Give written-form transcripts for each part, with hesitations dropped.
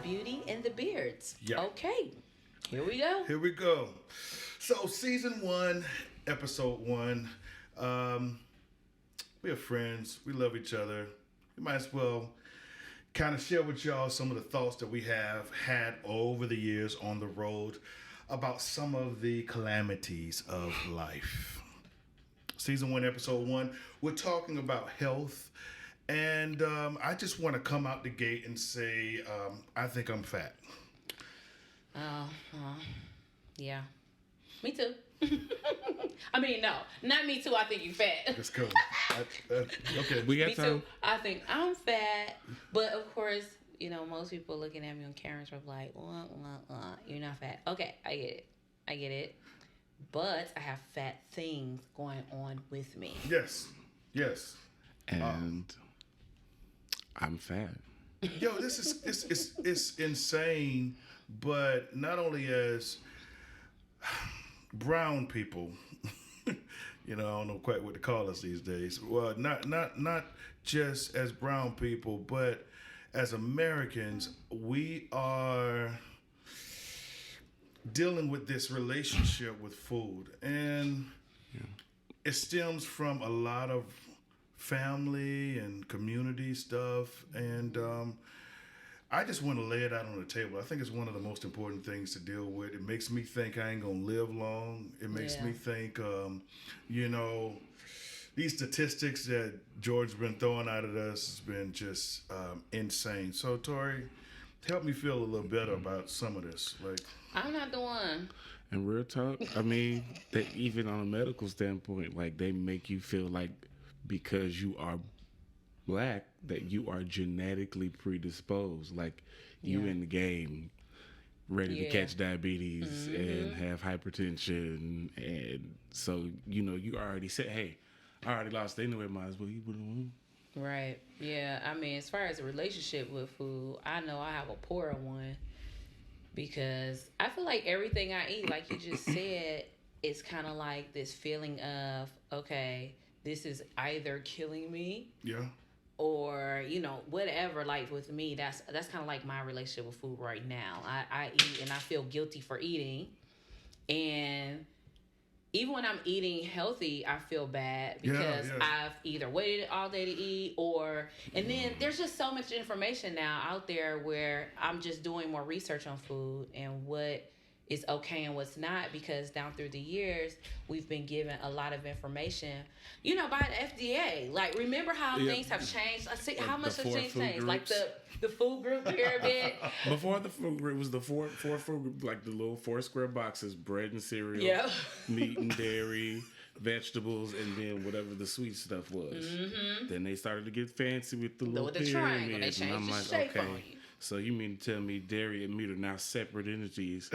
beauty and the beards. Yeah. Okay, here we go. Here we go. So, season 1, episode 1. We are friends. We love each other. We might as well kind of share with y'all some of the thoughts that we have had over the years on the road about some of the calamities of life. Season 1, episode 1, we're talking about health. And I just want to come out the gate and say, I think I'm fat. Yeah. Me too. I mean, no, not me too. I think you fat. That's cool. Okay. We got Me time. too. I think I'm fat, but of course, you know, most people looking at me on cameras are like, you're not fat. Okay, I get it. But I have fat things going on with me. Yes. And I'm fat. Yo, this is it's insane. But not only as brown people, you know, I don't know quite what to call us these days. Well, not just as brown people, but as Americans, we are dealing with this relationship with food, and it stems from a lot of family and community stuff, and I just want to lay it out on the table. I think it's one of the most important things to deal with. It makes me think I ain't gonna live long. It makes me think, you know, these statistics that George's been throwing out at us has been just insane. So, Tori, help me feel a little better about some of this. Like, I'm not the one. And real talk, I mean, that even on a medical standpoint, like they make you feel like because you are black that you are genetically predisposed, like you in the game ready to catch diabetes and have hypertension, and so you know you already said, hey, I already lost anyway, might as well you wouldn't. Right. Yeah. I mean, as far as a relationship with food, I know I have a poor one because I feel like everything I eat, like you just said, it's kind of like this feeling of, okay, this is either killing me. yeah. Or, you know, whatever. Like with me, that's kind of like my relationship with food right now. I eat and I feel guilty for eating. And even when I'm eating healthy, I feel bad because I've either waited all day to eat and then there's just so much information now out there where I'm just doing more research on food and what is okay and what's not, because down through the years we've been given a lot of information, you know, by the FDA. Like, remember how things have changed? How much has changed? Like the food group pyramid. Before the food group was the four food group, like the little 4 square boxes: bread and cereal, meat and dairy, vegetables, and then whatever the sweet stuff was. Then they started to get fancy with the little triangle. They pyramids, and I'm changed the like, shape on okay. you. So you mean to tell me dairy and meat are now separate entities?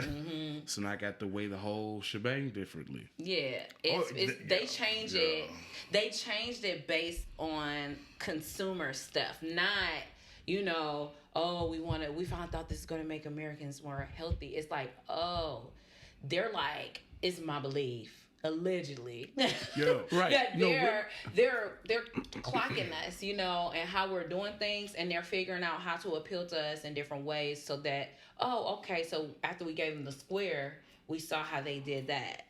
So now I got to weigh the whole shebang differently. Yeah, they changed it. They changed it based on consumer stuff, not, you know, we found out this is going to make Americans more healthy. It's like, they're like, it's my belief. Allegedly, right? Yeah, they're clocking us, you know, and how we're doing things, and they're figuring out how to appeal to us in different ways, so that so after we gave them the square, we saw how they did that.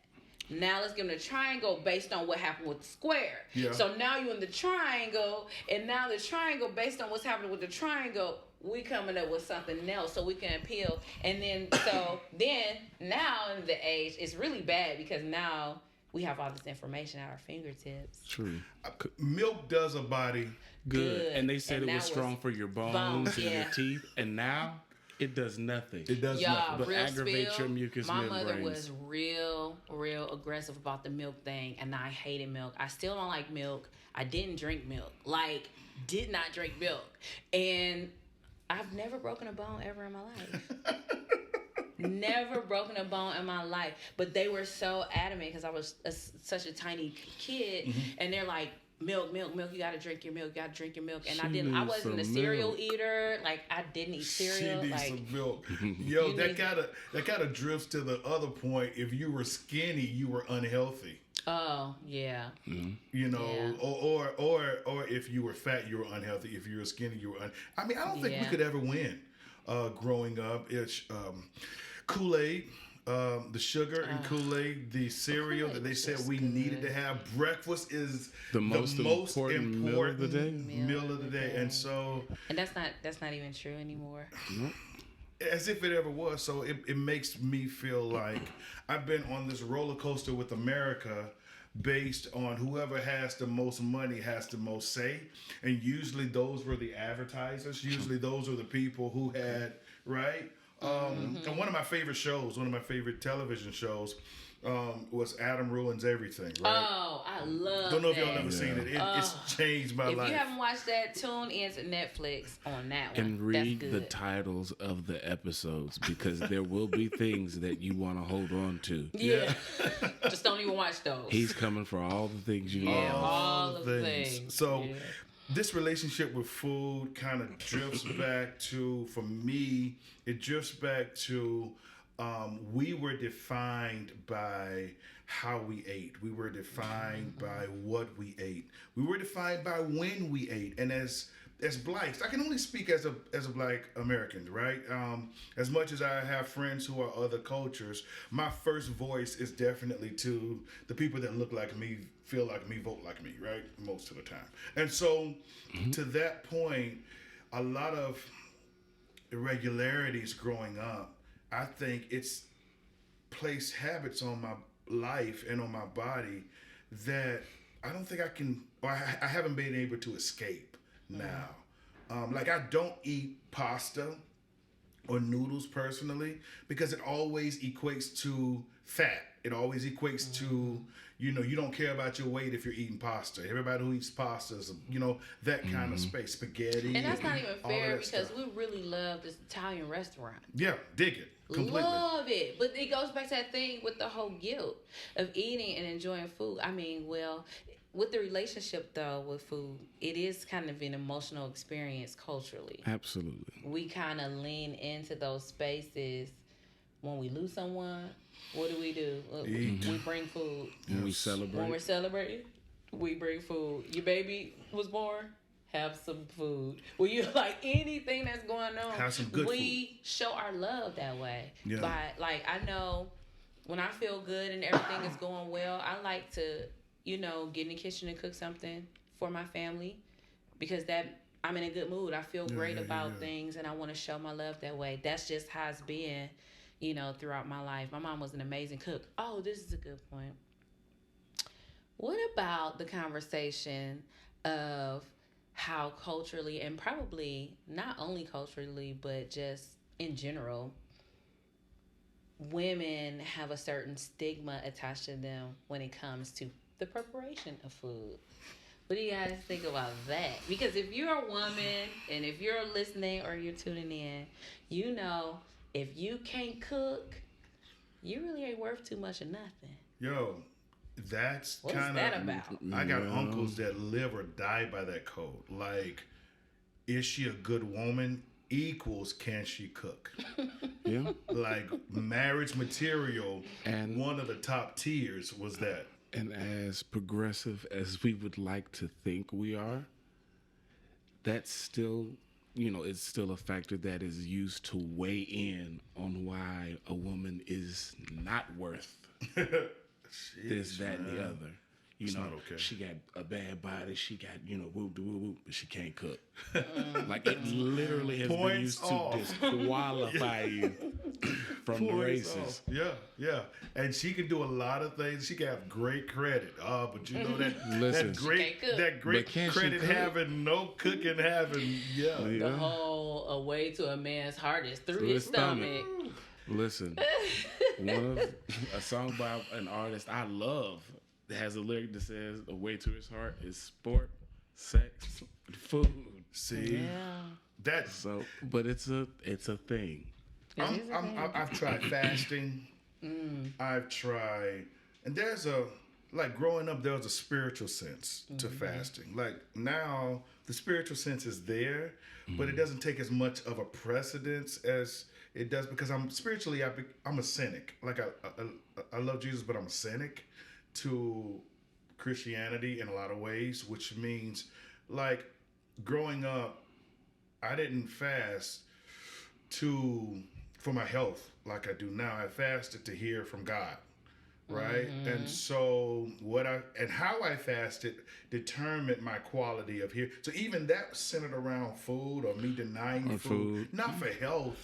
Now let's give them the triangle based on what happened with the square. Yeah. So now you're in the triangle, and now the triangle based on what's happening with the triangle, we coming up with something else so we can appeal. And then now in the age, it's really bad because now we have all this information at our fingertips. True. Milk does a body good. And they said it was strong for your bones and your teeth. And now it does nothing. It does nothing but aggravate your mucous membranes. My mother was real aggressive about the milk thing, and I hated milk. I still don't like milk. I didn't drink milk. Like, did not drink milk. And I've never broken a bone ever in my life. Never broken a bone in my life. But they were so adamant because I was such a tiny kid. And they're like, milk, you gotta drink your milk, And I wasn't a cereal eater. Like, I didn't eat cereal. She needs some milk. Yo, that kinda drifts to the other point. If you were skinny, you were unhealthy. Oh, yeah. You know, or if you were fat, you were unhealthy. If you were skinny, you were I mean, I don't think we could ever win. growing up. It's Kool-Aid. The sugar and Kool-Aid, the cereal that they Kool-Aid said was we just needed to good. have. Breakfast is The most important meal of the day. meal of the day. And so, And that's not even true anymore. Nope. as if it ever was. So it makes me feel like I've been on this roller coaster with America based on whoever has the most money has the most say. And usually those were the advertisers. Usually those are the people who had, right? And one of my favorite shows, one of my favorite television shows, was Adam Ruins Everything, right? Oh, I love Don't know if y'all that. ever seen it. It's changed my If life. you haven't watched that, tune in to Netflix on that one. And read That's the good. titles of the episodes because there will be things that you want to hold on to. Yeah. Just don't even watch those. He's coming for all the things you yeah, love. all of the things. So Yeah. this relationship with food kind of drifts back to, for me, it drifts back to we were defined by how we ate. We were defined by what we ate. We were defined by when we ate. And as blacks, I can only speak as a black American, right? As much as I have friends who are other cultures, my first voice is definitely to the people that look like me, feel like me, vote like me, right? Most of the time. And so to that point, a lot of irregularities growing up, I think it's placed habits on my life and on my body that I don't think I can, or I haven't been able to escape now. Like I don't eat pasta or noodles personally because it always equates to fat. It always equates to, you don't care about your weight if you're eating pasta. Everybody who eats pasta is, that kind of space. Spaghetti. And that's not even all of fair that because stuff. we really love this Italian restaurant. Yeah, dig it. Completely. Love it. But it goes back to that thing with the whole guilt of eating and enjoying food. I mean, well, with the relationship though with food, it is kind of an emotional experience culturally. Absolutely. We kind of lean into those spaces when we lose someone. What do? We bring food. When we When celebrate. we're celebrating, we bring food. Your baby was born, have some food. Well, you like anything that's going on, Have some good we show our love that way. Yeah. By I know when I feel good and everything is going well, I like to, get in the kitchen and cook something for my family because that I'm in a good mood. I feel great about things and I want to show my love that way. That's just how it's been, throughout my life. My mom was an amazing cook. Oh, this is a good point. What about the conversation of how culturally, and probably not only culturally, but just in general, women have a certain stigma attached to them when it comes to the preparation of food? What do you guys think about that? Because if you're a woman and if you're listening or you're tuning in, if you can't cook, you really ain't worth too much of nothing. Yo, that's What's kind that of. about? I got uncles that live or die by that code. Like, is she a good woman? Equals can she cook? Yeah. Like marriage material, And- one of the top tiers was that. And as progressive as we would like to think we are, that's still, it's still a factor that is used to weigh in on why a woman is not worth this, that, and the other. not okay. She got a bad body. She got, whoop, whoop, whoop, but she can't cook. Like it literally has been Points used off. to disqualify you from the races. Yeah. And she can do a lot of things. She can have great credit. But Listen. that great She can't cook. that great But can she credit cook? having, no cooking having. Yeah. The whole "a way to a man's heart is through his stomach." Listen, a song by an artist I love that has a lyric that says "a way to his heart is sport, sex, food." See, Yeah. that's So, but it's a thing. I've tried fasting. I've tried, and growing up, there was a spiritual sense to fasting. Like now, the spiritual sense is there, but it doesn't take as much of a precedence as it does because I'm spiritually, I'm a cynic. Like I love Jesus, but I'm a cynic to Christianity in a lot of ways, which means like growing up, I didn't fast for my health like I do now. I fasted to hear from God, right? And so how I fasted determined my quality of hear. So even that centered around food or me denying food, not for health.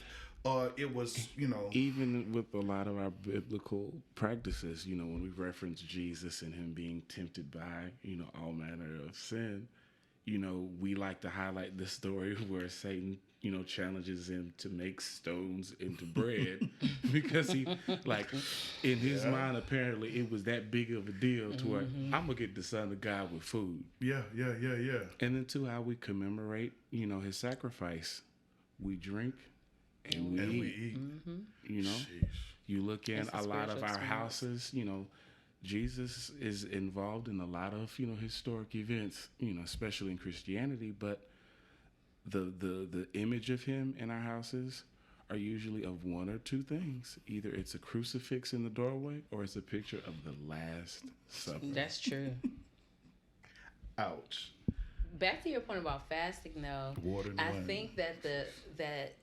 It was, even with a lot of our biblical practices, when we reference Jesus and him being tempted by, all manner of sin, we like to highlight the story where Satan, challenges him to make stones into bread because he, like, in his mind, apparently it was that big of a deal to where I'm going to get the Son of God with food. Yeah. And then, too, how we commemorate, his sacrifice. We drink and we eat. Sheesh. You look in a lot of our experience. houses, Jesus is involved in a lot of, historic events, especially in Christianity, but the image of him in our houses are usually of one or two things. Either it's a crucifix in the doorway or it's a picture of the Last Supper. That's true. Ouch. Back to your point about fasting, though, Water and I wine. think that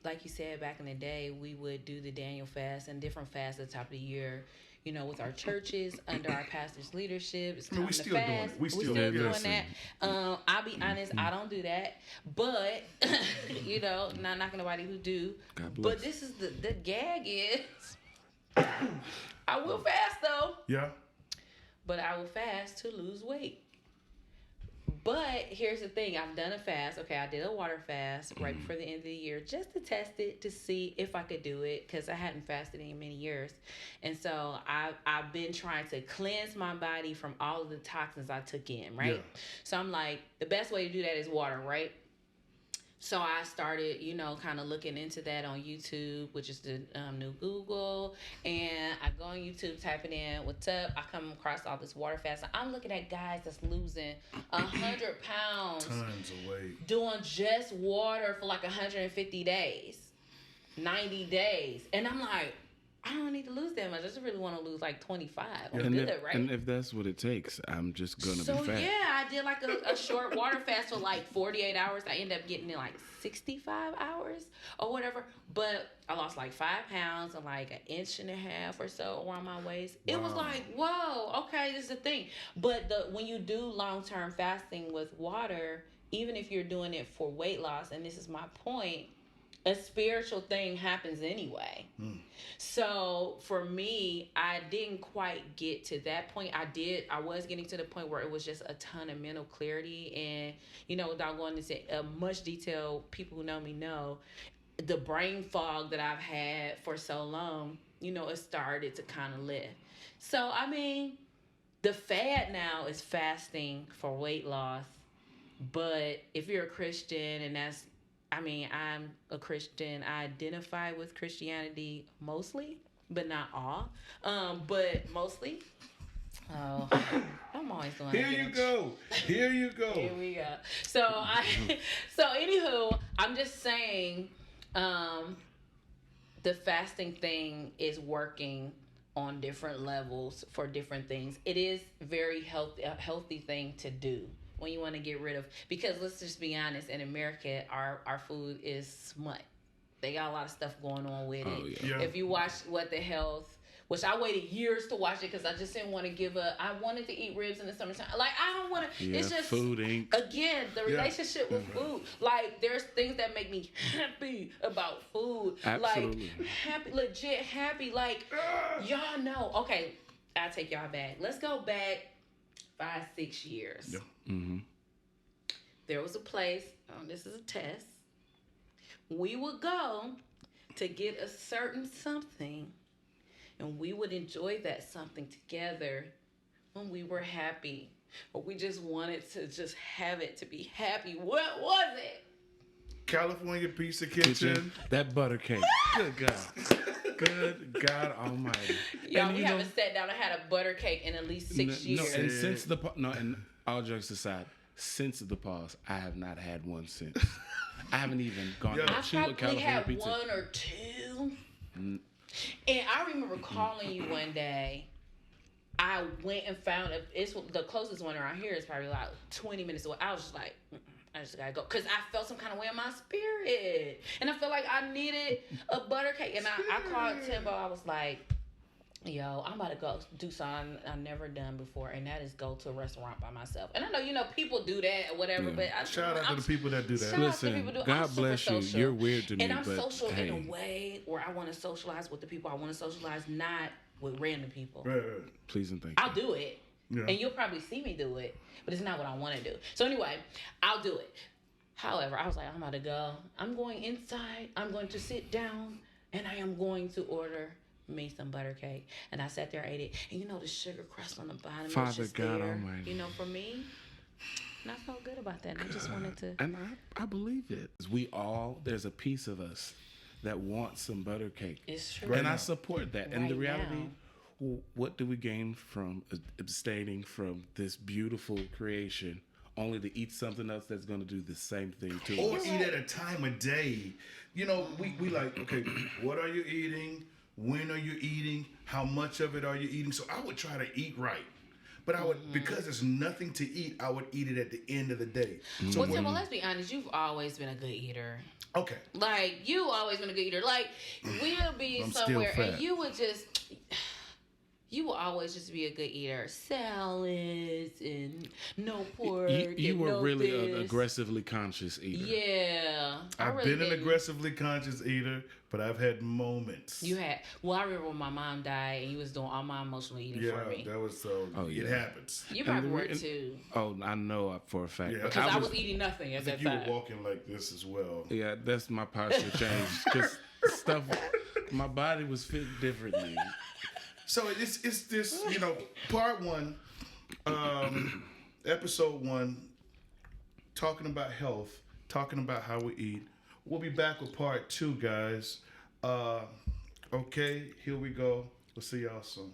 like you said, back in the day, we would do the Daniel fast and different fasts at the top of the year. With our churches under our pastor's leadership, it's time we to still doing fast. it. We still doing listen. that. I'll be honest, I don't do that, but not knocking nobody who do. God bless. But this is the gag is, I will fast though, Yeah. but I will fast to lose weight. But here's the thing. I've done a fast. Okay, I did a water fast right before the end of the year just to test it to see if I could do it because I hadn't fasted in many years. And so I've been trying to cleanse my body from all of the toxins I took in, right? Yeah. So I'm like, the best way to do that is water, right? So I started, kind of looking into that on YouTube, which is the new Google. And I go on YouTube, type it in, what's up? I come across all this water fast. I'm looking at guys that's losing 100 pounds Tons of weight. doing just water for like 150 days, 90 days. And I'm like, I don't need to lose that much. I just really want to lose like 25. I'm good, right? And if that's what it takes, I'm just going to So be fat. yeah, I did like a short water fast for like 48 hours. I ended up getting in like 65 hours or whatever. But I lost like 5 pounds and like 1.5 inches or so around my waist. It was like, whoa, okay, this is the thing. But when you do long-term fasting with water, even if you're doing it for weight loss, and this is my point, a spiritual thing happens anyway. So for me, I didn't quite get to that point. I was getting to the point where it was just a ton of mental clarity. And, without going into much detail, people who know me know the brain fog that I've had for so long, it started to kind of lift. So, I mean, the fad now is fasting for weight loss. But if you're a Christian and I'm a Christian. I identify with Christianity mostly, but not all. But mostly. Oh, I'm always doing Here you go. Here you go. Here we go. So anywho, I'm just saying, the fasting thing is working on different levels for different things. It is very a healthy thing to do. When you want to get rid of, because let's just be honest, in America, our food is smut. They got a lot of stuff going on with it. Yeah. Yeah. If you watch What the Health, which I waited years to watch it because I just didn't want to I wanted to eat ribs in the summertime. Like, I don't want to, it's just, Food Inc. Again, the relationship with food. Like, there's things that make me happy about food. Absolutely. Like, happy, legit happy. Like, y'all know. Okay, I'll take y'all back. Let's go back 5-6 years. Yeah. Mm-hmm. There was a place, this is a test, we would go to get a certain something, and we would enjoy that something together when we were happy, or we just wanted to just have it to be happy. What was it? California Pizza Kitchen. That butter cake. Good God. Good God Almighty. Y'all, And we haven't sat down and had a butter cake in at least 6 years. And since and all jokes aside, since the pause, I have not had one since. I haven't even gone to I chew a probably California had pizza. one or two. And I remember calling you one day. I went and found it's the closest one around here is probably like 20 minutes away. I was just like, I just gotta go because I felt some kind of way in my spirit, and I felt like I needed a butter cake. And I called Timbo. I was like, "Yo, I'm about to go do something I've never done before, and that is go to a restaurant by myself." And I know people do that or whatever, but Shout out to the people that do that. Listen, God bless you. Social. You're weird to me, and I'm but social hey. in a way where I want to socialize with the people I want to socialize, not with random people. Right. Please and thank you. I'll do it. Yeah. And you'll probably see me do it, but it's not what I want to do. So anyway, I'll do it. However, I was like, I'm about to go. I'm going inside. I'm going to sit down, and I am going to order me some butter cake. And I sat there, ate it, and the sugar crust on the bottom was Father just God there. Almighty. For me, and I felt good about that. And I just wanted to. And I believe it. There's a piece of us that wants some butter cake. It's true. Right And now. I support that. And the Right reality, now. what do we gain from abstaining from this beautiful creation only to eat something else that's going to do the same thing to Or us? eat at a time of day. We like, okay, what are you eating? When are you eating? How much of it are you eating? So I would try to eat right. But I would, because there's nothing to eat, I would eat it at the end of the day. So Well, Tim, let's be honest. You've always been a good eater. okay. Like, you always been a good eater. Like, we'll be I'm still somewhere fat. and you will always just be a good eater. Salads and no pork. You and were no really this. an aggressively conscious eater. Yeah. I've been an aggressively conscious eater, but I've had moments. You had. Well, I remember when my mom died and you was doing all my emotional eating for me. That was so. Oh, It yeah. happens. You probably were and- too. Oh, I know for a fact. Yeah. But Because I was eating nothing at I think that you time. were walking like this as well. Yeah, that's my posture changed. Because stuff, my body was fit differently. So it's this, part one, episode 1, talking about health, talking about how we eat. We'll be back with part 2, guys. Okay, here we go. We'll see y'all soon.